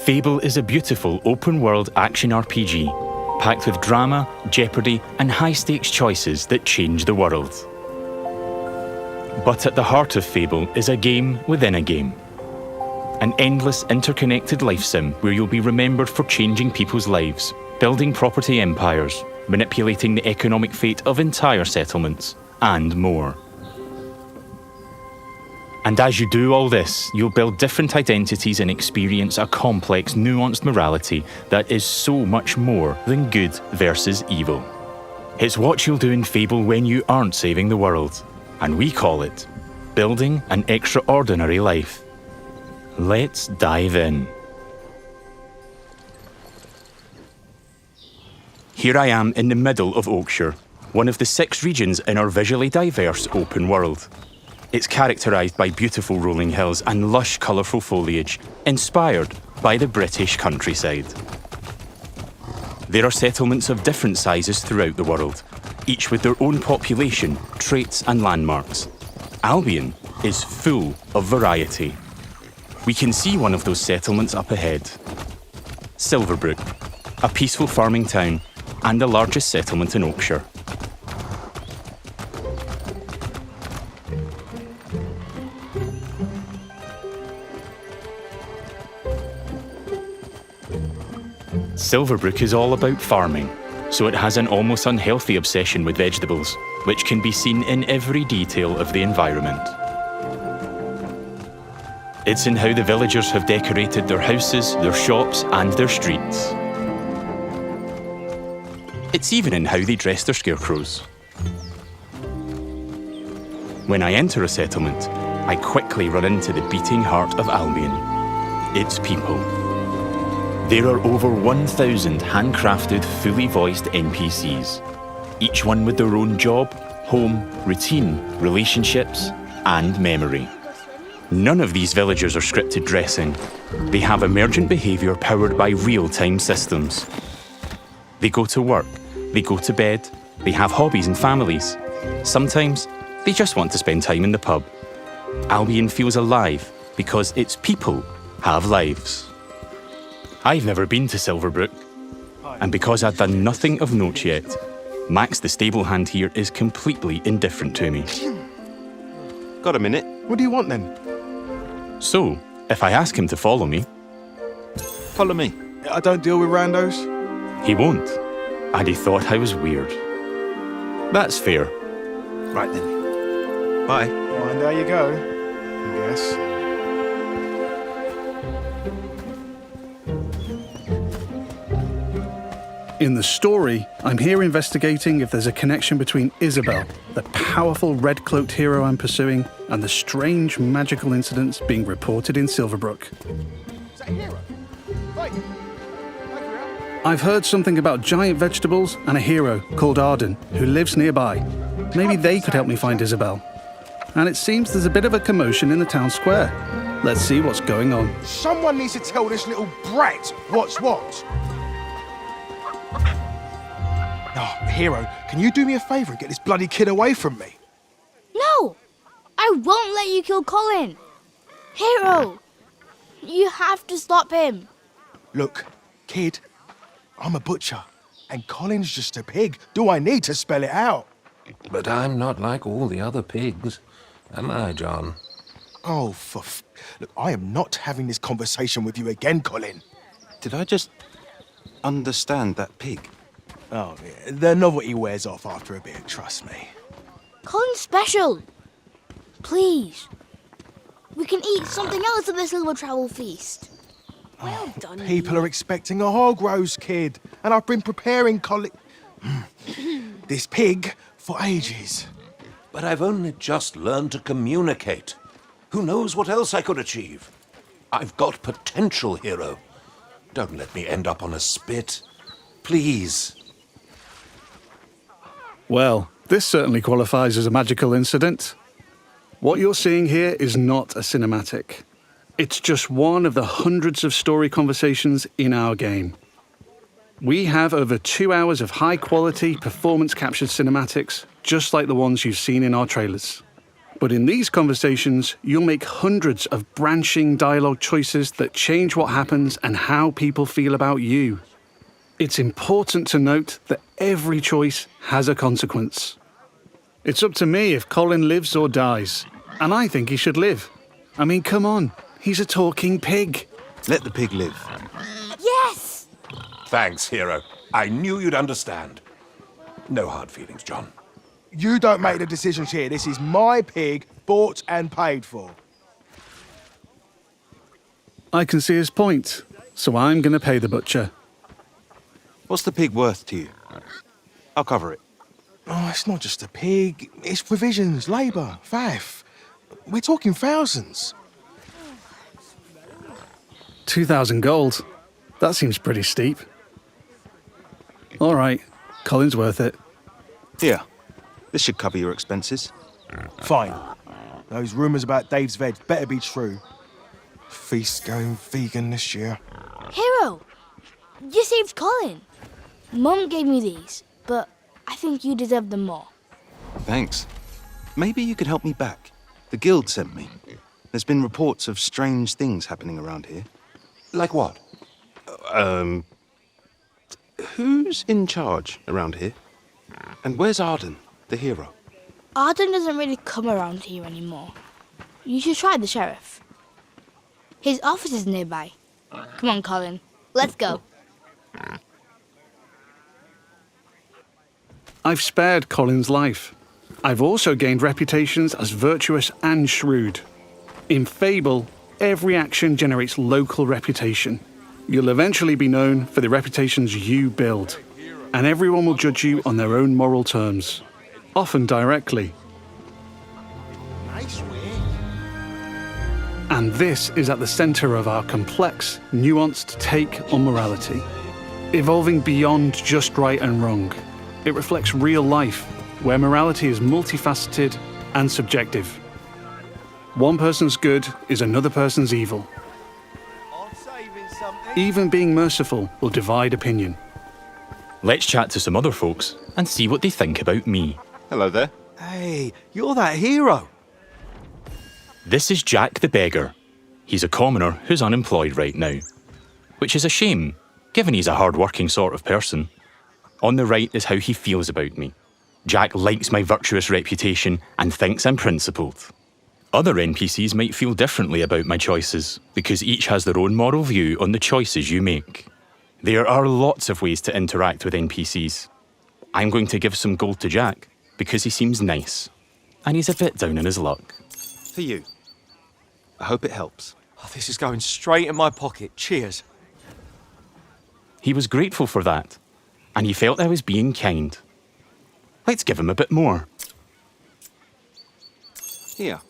Fable is a beautiful open-world action RPG, packed with drama, jeopardy, and high-stakes choices that change the world. But at the heart of Fable is a game within a game. An endless, interconnected life sim where you'll be remembered for changing people's lives, building property empires, manipulating the economic fate of entire settlements, and more. And as you do all this, you'll build different identities and experience a complex, nuanced morality that is so much more than good versus evil. It's what you'll do in Fable when you aren't saving the world, and we call it building an extraordinary life. Let's dive in. Here I am in the middle of Oakshire, one of the 6 regions in our visually diverse open world. It's characterised by beautiful rolling hills and lush, colourful foliage, inspired by the British countryside. There are settlements of different sizes throughout the world, each with their own population, traits and landmarks. Albion is full of variety. We can see one of those settlements up ahead. Silverbrook, a peaceful farming town and the largest settlement in Oakshire. Silverbrook is all about farming, so it has an almost unhealthy obsession with vegetables, which can be seen in every detail of the environment. It's in how the villagers have decorated their houses, their shops, and their streets. It's even in how they dress their scarecrows. When I enter a settlement, I quickly run into the beating heart of Albion. Its people. There are over 1,000 handcrafted, fully voiced NPCs, each one with their own job, home, routine, relationships, and memory. None of these villagers are scripted dressing. They have emergent behaviour powered by real-time systems. They go to work, they go to bed, they have hobbies and families. Sometimes, they just want to spend time in the pub. Albion feels alive because its people have lives. I've never been to Silverbrook, and because I've done nothing of note yet, Max the stable hand here is completely indifferent to me. Got a minute? What do you want then? So, if I ask him to follow me... Follow me. I don't deal with randos. He won't, and he thought I was weird. That's fair. Right then. Bye. Well, and there you go, I guess. In the story, I'm here investigating if there's a connection between Isabel, the powerful red-cloaked hero I'm pursuing, and the strange magical incidents being reported in Silverbrook. Is that a hero? Right. I've heard something about giant vegetables and a hero called Arden, who lives nearby. Maybe they could help me find Isabel. And it seems there's a bit of a commotion in the town square. Let's see what's going on. Someone needs to tell this little brat what's what. Oh, hero, can you do me a favour and get this bloody kid away from me? No! I won't let you kill Colin! Hero! You have to stop him! Look, kid, I'm a butcher, and Colin's just a pig. Do I need to spell it out? But I'm not like all the other pigs, am I, John? Oh, Look, I am not having this conversation with you again, Colin. Did I just understand that pig? Oh, yeah, the novelty wears off after a bit, trust me. Colin's special! Please. We can eat something else at this little travel feast. Well done. People are expecting a hog roast, kid, and I've been preparing this pig for ages. But I've only just learned to communicate. Who knows what else I could achieve? I've got potential, hero. Don't let me end up on a spit. Please. Well, this certainly qualifies as a magical incident. What you're seeing here is not a cinematic. It's just one of the hundreds of story conversations in our game. We have over 2 hours of high-quality, performance-captured cinematics, just like the ones you've seen in our trailers. But in these conversations, you'll make hundreds of branching dialogue choices that change what happens and how people feel about you. It's important to note that every choice has a consequence. It's up to me if Colin lives or dies, and I think he should live. I mean, come on, he's a talking pig. Let the pig live. Yes! Thanks, hero. I knew you'd understand. No hard feelings, John. You don't make the decisions here. This is my pig, bought and paid for. I can see his point, so I'm going to pay the butcher. What's the pig worth to you? I'll cover it. Oh, it's not just a pig. It's provisions, labour, faff. We're talking thousands. 2,000 gold. That seems pretty steep. All right, Colin's worth it. Here. This should cover your expenses. Fine. Those rumours about Dave's veg better be true. Feast going vegan this year. Hero, you saved Colin. Mum gave me these, but I think you deserve them more. Thanks. Maybe you could help me back. The guild sent me. There's been reports of strange things happening around here. Like what? Who's in charge around here? And where's Arden, the hero? Arden doesn't really come around here anymore. You should try the sheriff. His office is nearby. Come on, Colin. Let's go. I've spared Colin's life. I've also gained reputations as virtuous and shrewd. In Fable, every action generates local reputation. You'll eventually be known for the reputations you build, and everyone will judge you on their own moral terms, often directly. And this is at the centre of our complex, nuanced take on morality, evolving beyond just right and wrong. It reflects real life, where morality is multifaceted and subjective. One person's good is another person's evil. Even being merciful will divide opinion. Let's chat to some other folks and see what they think about me. Hello there. Hey, you're that hero. This is Jack the Beggar. He's a commoner who's unemployed right now, which is a shame, given he's a hard-working sort of person. On the right is how he feels about me. Jack likes my virtuous reputation and thinks I'm principled. Other NPCs might feel differently about my choices, because each has their own moral view on the choices you make. There are lots of ways to interact with NPCs. I'm going to give some gold to Jack, because he seems nice, and he's a bit down on his luck. For you. I hope it helps. Oh, this is going straight in my pocket. Cheers. He was grateful for that, and he felt I was being kind. Let's give him a bit more. Here.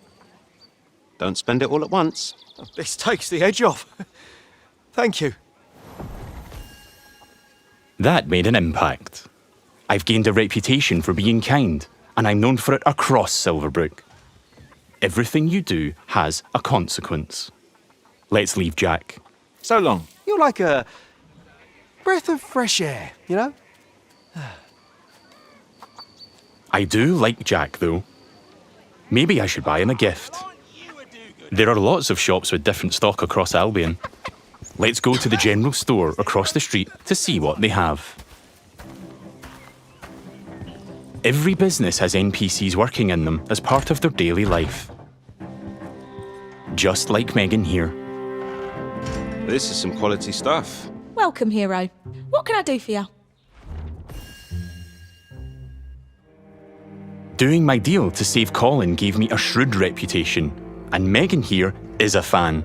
Don't spend it all at once. This takes the edge off. Thank you. That made an impact. I've gained a reputation for being kind, and I'm known for it across Silverbrook. Everything you do has a consequence. Let's leave Jack. So long. You're like a breath of fresh air, you know? I do like Jack, though. Maybe I should buy him a gift. There are lots of shops with different stock across Albion. Let's go to the general store across the street to see what they have. Every business has NPCs working in them as part of their daily life. Just like Megan here. This is some quality stuff. Welcome, hero. What can I do for you? Doing my deal to save Colin gave me a shrewd reputation, and Megan here is a fan.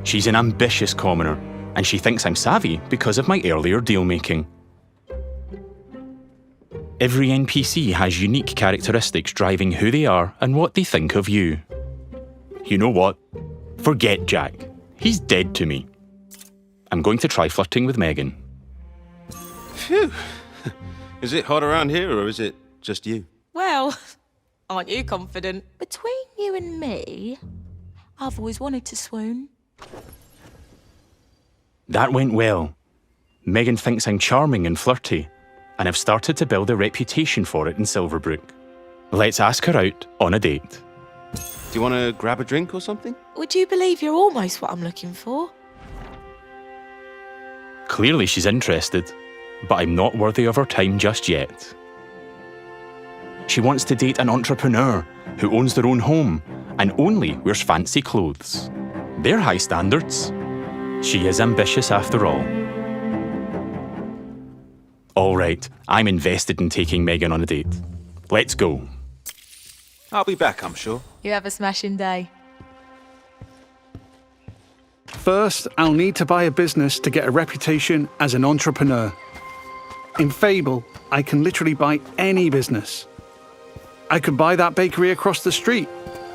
She's an ambitious commoner, and she thinks I'm savvy because of my earlier deal-making. Every NPC has unique characteristics driving who they are and what they think of you. You know what? Forget Jack. He's dead to me. I'm going to try flirting with Megan. Phew. Is it hot around here, or is it just you? Well, aren't you confident? Between you and me, I've always wanted to swoon. That went well. Megan thinks I'm charming and flirty, and I've started to build a reputation for it in Silverbrook. Let's ask her out on a date. Do you want to grab a drink or something? Would you believe you're almost what I'm looking for? Clearly she's interested, but I'm not worthy of her time just yet. She wants to date an entrepreneur who owns their own home and only wears fancy clothes. They're high standards. She is ambitious after all. All right, I'm invested in taking Megan on a date. Let's go. I'll be back, I'm sure. You have a smashing day. First, I'll need to buy a business to get a reputation as an entrepreneur. In Fable, I can literally buy any business. I could buy that bakery across the street,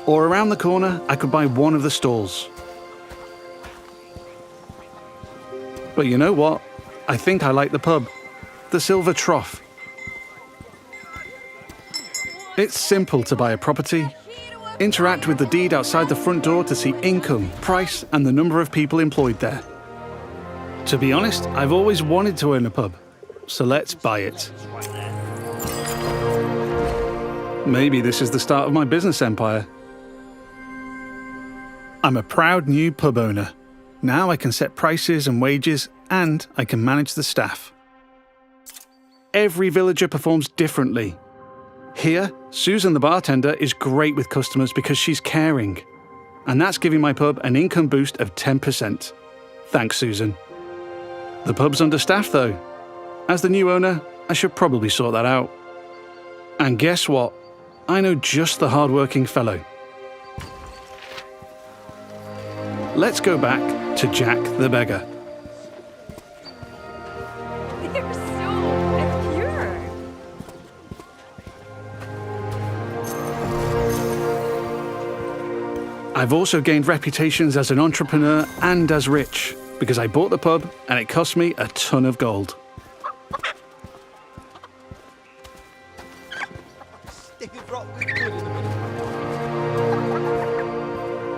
or around the corner, I could buy one of the stalls. But you know what? I think I like the pub, the Silver Trough. It's simple to buy a property. Interact with the deed outside the front door to see income, price, and the number of people employed there. To be honest, I've always wanted to own a pub, so let's buy it. Maybe this is the start of my business empire. I'm a proud new pub owner. Now I can set prices and wages, and I can manage the staff. Every villager performs differently. Here, Susan the bartender is great with customers because she's caring. And that's giving my pub an income boost of 10%. Thanks, Susan. The pub's understaffed though. As the new owner, I should probably sort that out. And guess what? I know just the hard-working fellow. Let's go back to Jack the beggar. They're so pure. I've also gained reputations as an entrepreneur and as rich, because I bought the pub and it cost me a ton of gold.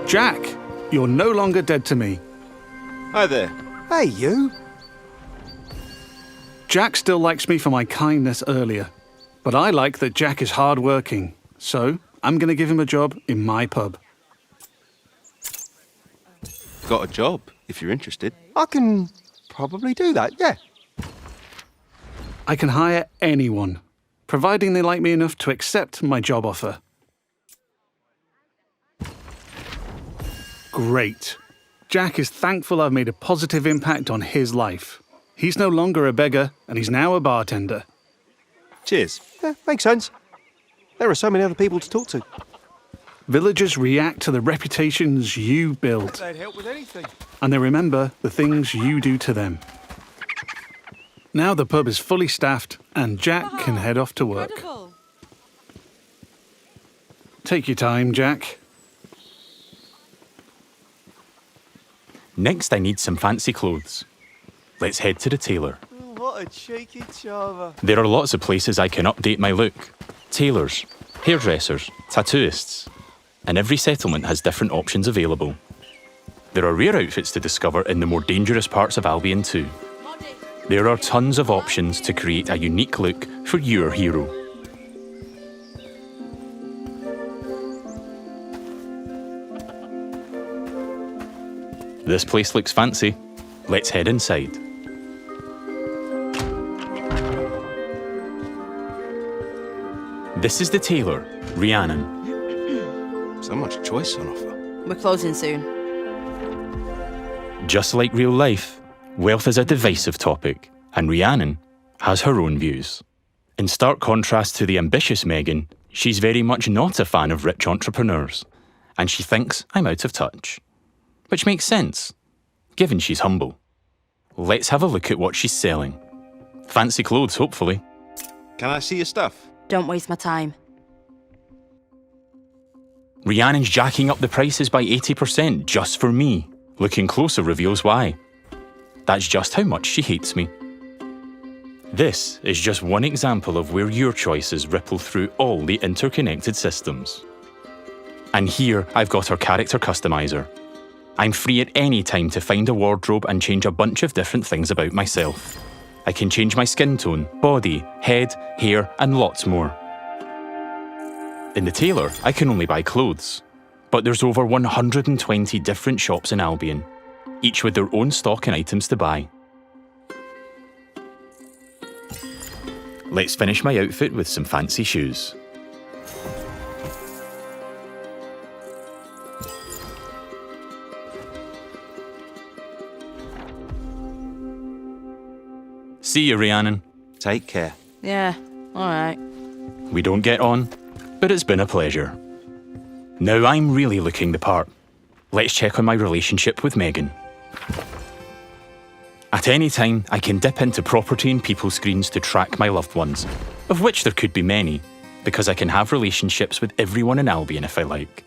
Jack, you're no longer dead to me. Hi there. Hey, you. Jack still likes me for my kindness earlier, but I like that Jack is hard-working, so I'm going to give him a job in my pub. Got a job, if you're interested. I can probably do that, yeah. I can hire anyone, providing they like me enough to accept my job offer. Great. Jack is thankful I've made a positive impact on his life. He's no longer a beggar, and he's now a bartender. Cheers. Yeah, makes sense. There are so many other people to talk to. Villagers react to the reputations you build, They'd help with anything. and they remember the things you do to them. Now the pub is fully staffed, and Jack can head off to work. Incredible. Take your time, Jack. Next, I need some fancy clothes. Let's head to the tailor. What a cheeky charmer. There are lots of places I can update my look. Tailors, hairdressers, tattooists. And every settlement has different options available. There are rare outfits to discover in the more dangerous parts of Albion too. There are tons of options to create a unique look for your hero. This place looks fancy. Let's head inside. This is the tailor, Rhiannon. So much choice on offer. We're closing soon. Just like real life, wealth is a divisive topic, and Rhiannon has her own views. In stark contrast to the ambitious Megan, she's very much not a fan of rich entrepreneurs, and she thinks I'm out of touch. Which makes sense, given she's humble. Let's have a look at what she's selling. Fancy clothes, hopefully. Can I see your stuff? Don't waste my time. Rhiannon's jacking up the prices by 80% just for me. Looking closer reveals why. That's just how much she hates me. This is just one example of where your choices ripple through all the interconnected systems. And here I've got her character customizer. I'm free at any time to find a wardrobe and change a bunch of different things about myself. I can change my skin tone, body, head, hair, and lots more. In the tailor, I can only buy clothes, But there's over 120 different shops in Albion, each with their own stock and items to buy. Let's finish my outfit with some fancy shoes. See you, Rhiannon. Take care. Yeah, alright. We don't get on, but it's been a pleasure. Now I'm really looking the part. Let's check on my relationship with Megan. At any time, I can dip into property and people screens to track my loved ones, of which there could be many, because I can have relationships with everyone in Albion if I like.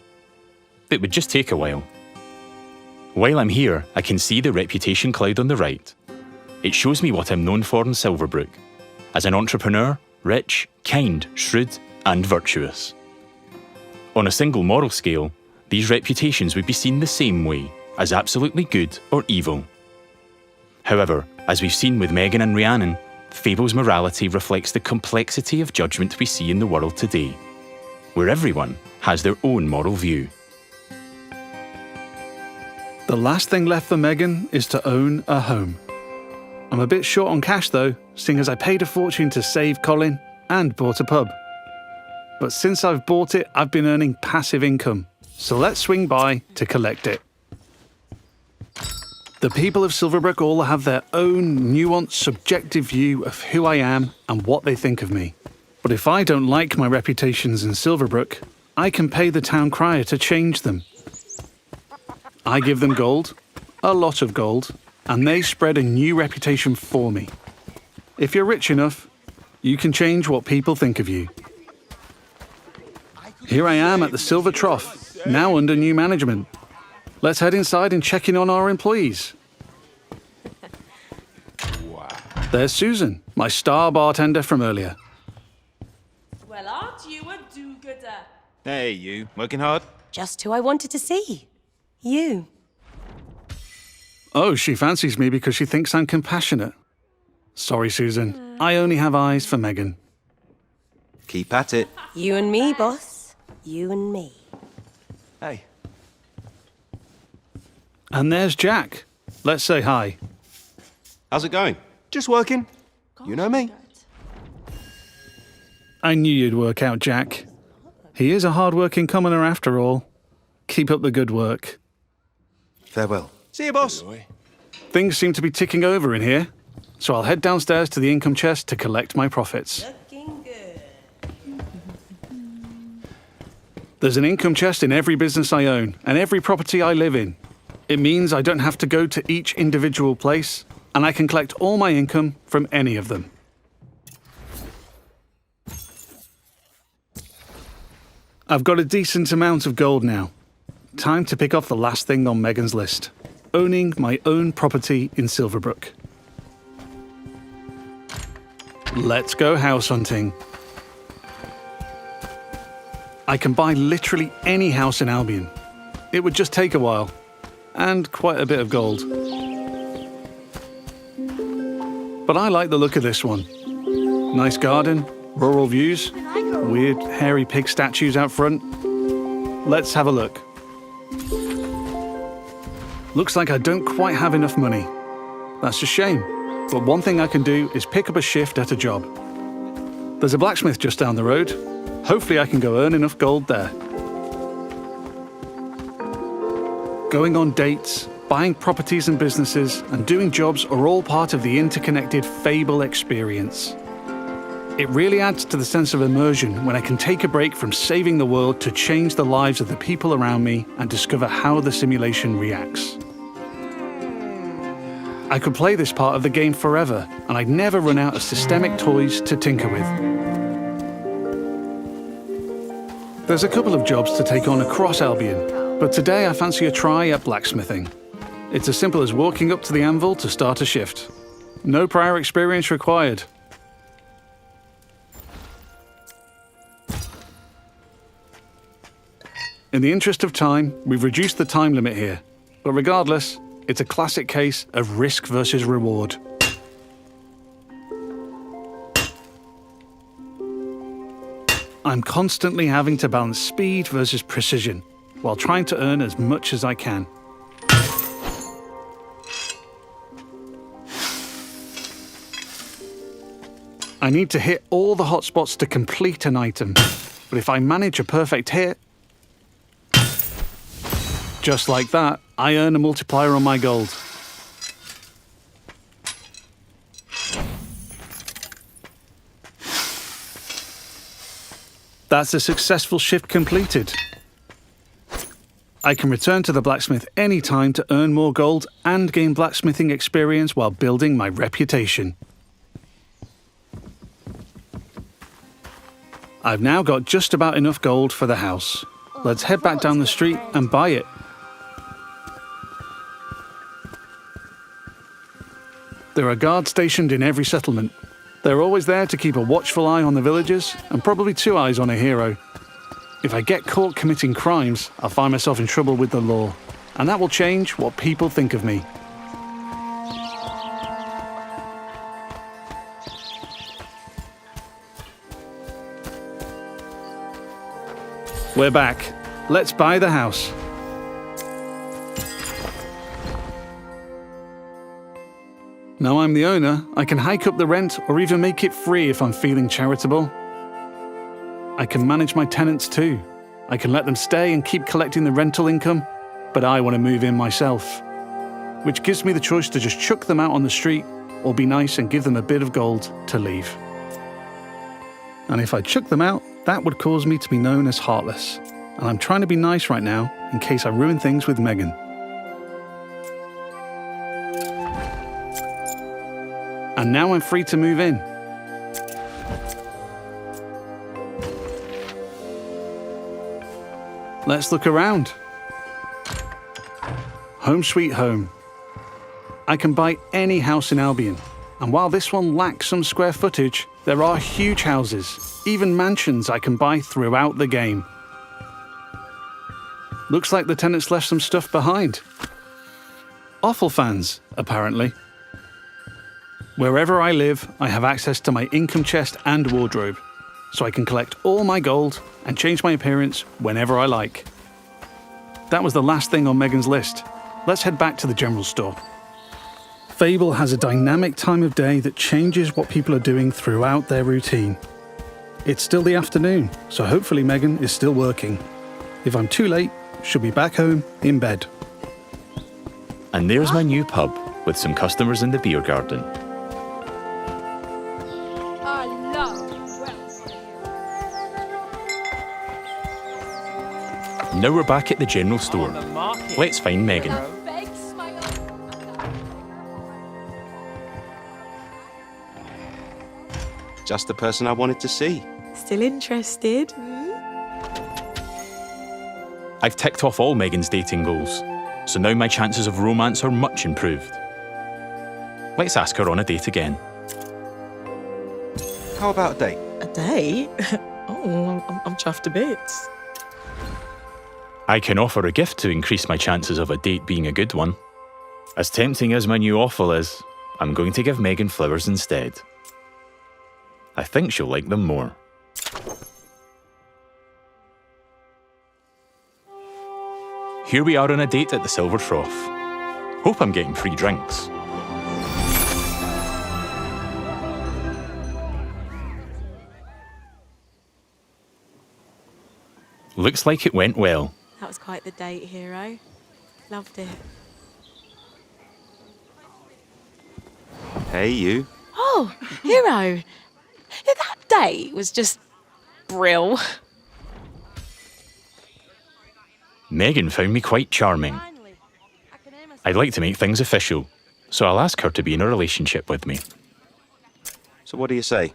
It would just take a while. While I'm here, I can see the reputation cloud on the right. It shows me what I'm known for in Silverbrook, as an entrepreneur, rich, kind, shrewd, and virtuous. On a single moral scale, these reputations would be seen the same way, as absolutely good or evil. However, as we've seen with Megan and Rhiannon, Fable's morality reflects the complexity of judgment we see in the world today, where everyone has their own moral view. The last thing left for Megan is to own a home. I'm a bit short on cash though, seeing as I paid a fortune to save Colin and bought a pub. But since I've bought it, I've been earning passive income, so let's swing by to collect it. The people of Silverbrook all have their own nuanced, subjective view of who I am and what they think of me. But if I don't like my reputations in Silverbrook, I can pay the town crier to change them. I give them gold, a lot of gold, and they spread a new reputation for me. If you're rich enough, you can change what people think of you. Here I am at the Silver Trough, now under new management. Let's head inside and check in on our employees. There's Susan, my star bartender from earlier. Well, aren't you a do-gooder? Hey, you. Working hard? Just who I wanted to see. You. Oh, she fancies me because she thinks I'm compassionate. Sorry, Susan. I only have eyes for Megan. Keep at it. You and me, boss. You and me. Hey. And there's Jack. Let's say hi. How's it going? Just working. You know me. I knew you'd work out, Jack. He is a hard-working commoner after all. Keep up the good work. Farewell. See you, boss. Things seem to be ticking over in here, so I'll head downstairs to the income chest to collect my profits. Looking good. There's an income chest in every business I own and every property I live in. It means I don't have to go to each individual place, and I can collect all my income from any of them. I've got a decent amount of gold now. Time to pick off the last thing on Megan's list. Owning my own property in Silverbrook. Let's go house hunting. I can buy literally any house in Albion. It would just take a while, and quite a bit of gold. But I like the look of this one. Nice garden, rural views, weird hairy pig statues out front. Let's have a look. Looks like I don't quite have enough money. That's a shame, but one thing I can do is pick up a shift at a job. There's a blacksmith just down the road. Hopefully I can go earn enough gold there. Going on dates, buying properties and businesses, and doing jobs are all part of the interconnected Fable experience. It really adds to the sense of immersion when I can take a break from saving the world to change the lives of the people around me and discover how the simulation reacts. I could play this part of the game forever, and I'd never run out of systemic toys to tinker with. There's a couple of jobs to take on across Albion, but today I fancy a try at blacksmithing. It's as simple as walking up to the anvil to start a shift. No prior experience required. In the interest of time, we've reduced the time limit here, but regardless, it's a classic case of risk versus reward. I'm constantly having to balance speed versus precision, while trying to earn as much as I can. I need to hit all the hotspots to complete an item, but if I manage a perfect hit, just like that, I earn a multiplier on my gold. That's a successful shift completed. I can return to the blacksmith anytime to earn more gold and gain blacksmithing experience while building my reputation. I've now got just about enough gold for the house. Let's head back down the street and buy it. There are guards stationed in every settlement. They're always there to keep a watchful eye on the villagers, and probably 2 eyes on a hero. If I get caught committing crimes, I'll find myself in trouble with the law, and that will change what people think of me. We're back. Let's buy the house. Now I'm the owner, I can hike up the rent or even make it free if I'm feeling charitable. I can manage my tenants too. I can let them stay and keep collecting the rental income, but I want to move in myself, which gives me the choice to just chuck them out on the street or be nice and give them a bit of gold to leave. And if I chuck them out, that would cause me to be known as heartless. And I'm trying to be nice right now in case I ruin things with Megan. And now I'm free to move in. Let's look around. Home sweet home. I can buy any house in Albion. And while this one lacks some square footage, there are huge houses, even mansions I can buy throughout the game. Looks like the tenants left some stuff behind. Offal fans, apparently. Wherever I live, I have access to my income chest and wardrobe, so I can collect all my gold and change my appearance whenever I like. That was the last thing on Megan's list. Let's head back to the general store. Fable has a dynamic time of day that changes what people are doing throughout their routine. It's still the afternoon, so hopefully Megan is still working. If I'm too late, she'll be back home in bed. And there's my new pub with some customers in the beer garden. Now we're back at the general store. Let's find Megan. Just the person I wanted to see. Still interested? I've ticked off all Megan's dating goals, so now my chances of romance are much improved. Let's ask her on a date again. How about a date? A date? Oh, I'm chuffed to bits. I can offer a gift to increase my chances of a date being a good one. As tempting as my new offal is, I'm going to give Megan flowers instead. I think she'll like them more. Here we are on a date at the Silver Trough. Hope I'm getting free drinks. Looks like it went well. That was quite the date, hero. Loved it. Hey, you. Oh, hero. Yeah, that date was just brill. Megan found me quite charming. I'd like to make things official, so I'll ask her to be in a relationship with me. So what do you say?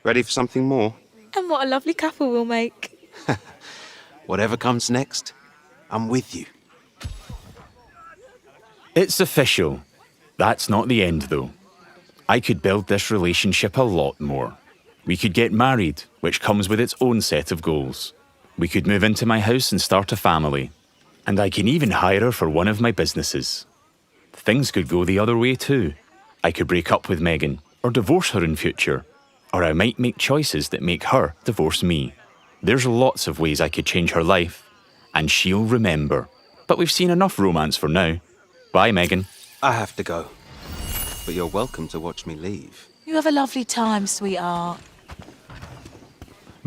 Ready for something more? And what a lovely couple we'll make. Whatever comes next, I'm with you. It's official. That's not the end, though. I could build this relationship a lot more. We could get married, which comes with its own set of goals. We could move into my house and start a family. And I can even hire her for one of my businesses. Things could go the other way too. I could break up with Megan, or divorce her in future. Or I might make choices that make her divorce me. There's lots of ways I could change her life, and she'll remember. But we've seen enough romance for now. Bye, Megan. I have to go. But you're welcome to watch me leave. You have a lovely time, sweetheart.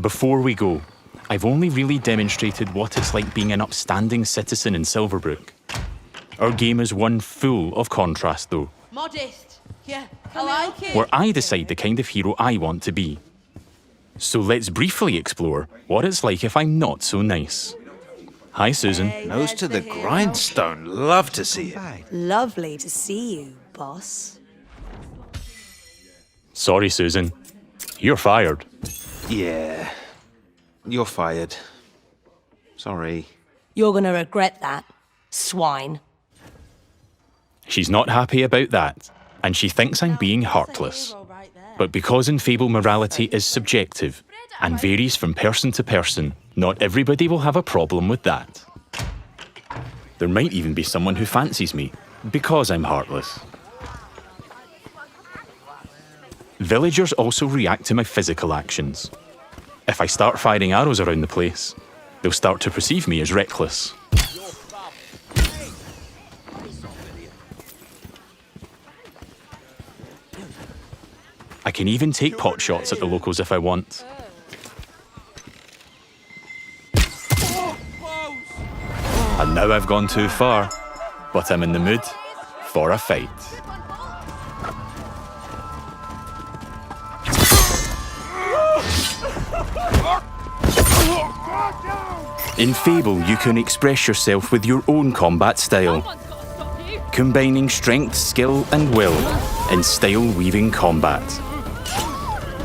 Before we go, I've only really demonstrated what it's like being an upstanding citizen in Silverbrook. Our game is one full of contrast, though, Modest. Yeah, I like it. where I decide the kind of hero I want to be. So let's briefly explore what it's like if I'm not so nice. Hi, Susan. Nose to the grindstone. Love to see it. Lovely to see you, boss. Sorry, Susan. You're fired. Yeah. You're fired. Sorry. You're gonna regret that, swine. She's not happy about that, and she thinks I'm being heartless. But because in Fable morality is subjective and varies from person to person, not everybody will have a problem with that. There might even be someone who fancies me because I'm heartless. Villagers also react to my physical actions. If I start firing arrows around the place, they'll start to perceive me as reckless. I can even take pot shots at the locals if I want. And now I've gone too far, but I'm in the mood for a fight. In Fable, you can express yourself with your own combat style, combining strength, skill, and will in style-weaving combat.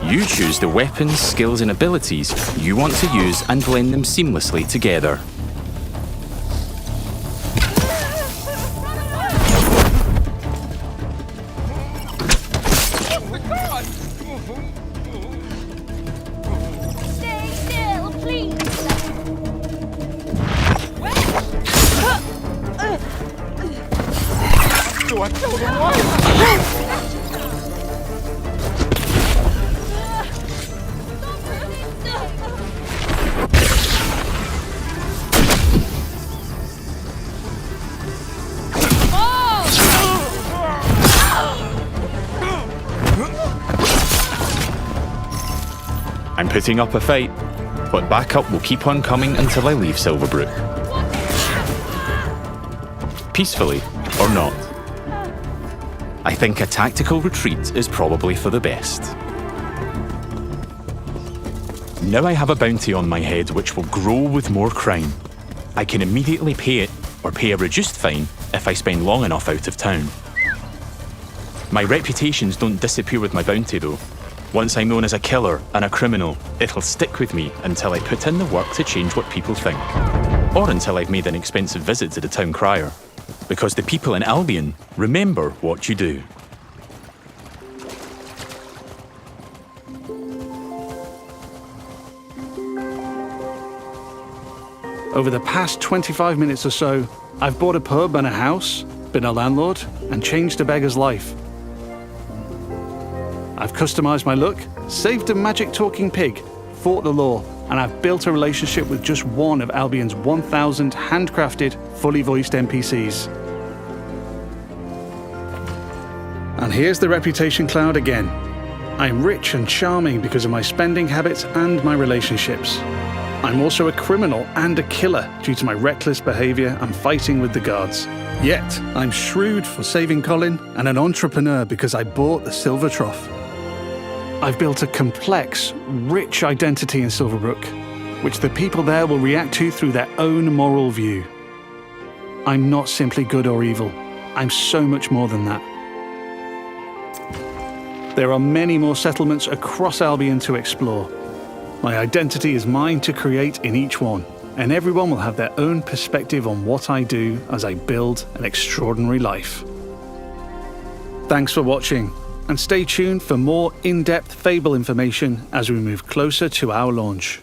You choose the weapons, skills, and abilities you want to use and blend them seamlessly together. Stay still, please. Do I kill them all? I'm putting up a fight, but backup will keep on coming until I leave Silverbrook. Peacefully or not. I think a tactical retreat is probably for the best. Now I have a bounty on my head which will grow with more crime. I can immediately pay it or pay a reduced fine if I spend long enough out of town. My reputations don't disappear with my bounty though. Once I'm known as a killer and a criminal, it'll stick with me until I put in the work to change what people think. Or until I've made an expensive visit to the town crier. Because the people in Albion remember what you do. Over the past 25 minutes or so, I've bought a pub and a house, been a landlord, and changed a beggar's life. I've customized my look, saved a magic talking pig, fought the law, and I've built a relationship with just one of Albion's 1,000 handcrafted, fully voiced NPCs. And here's the reputation cloud again. I'm rich and charming because of my spending habits and my relationships. I'm also a criminal and a killer due to my reckless behavior and fighting with the guards. Yet, I'm shrewd for saving Colin and an entrepreneur because I bought the Silver Trough. I've built a complex, rich identity in Silverbrook, which the people there will react to through their own moral view. I'm not simply good or evil. I'm so much more than that. There are many more settlements across Albion to explore. My identity is mine to create in each one, and everyone will have their own perspective on what I do as I build an extraordinary life. Thanks for watching, and stay tuned for more in-depth Fable information as we move closer to our launch.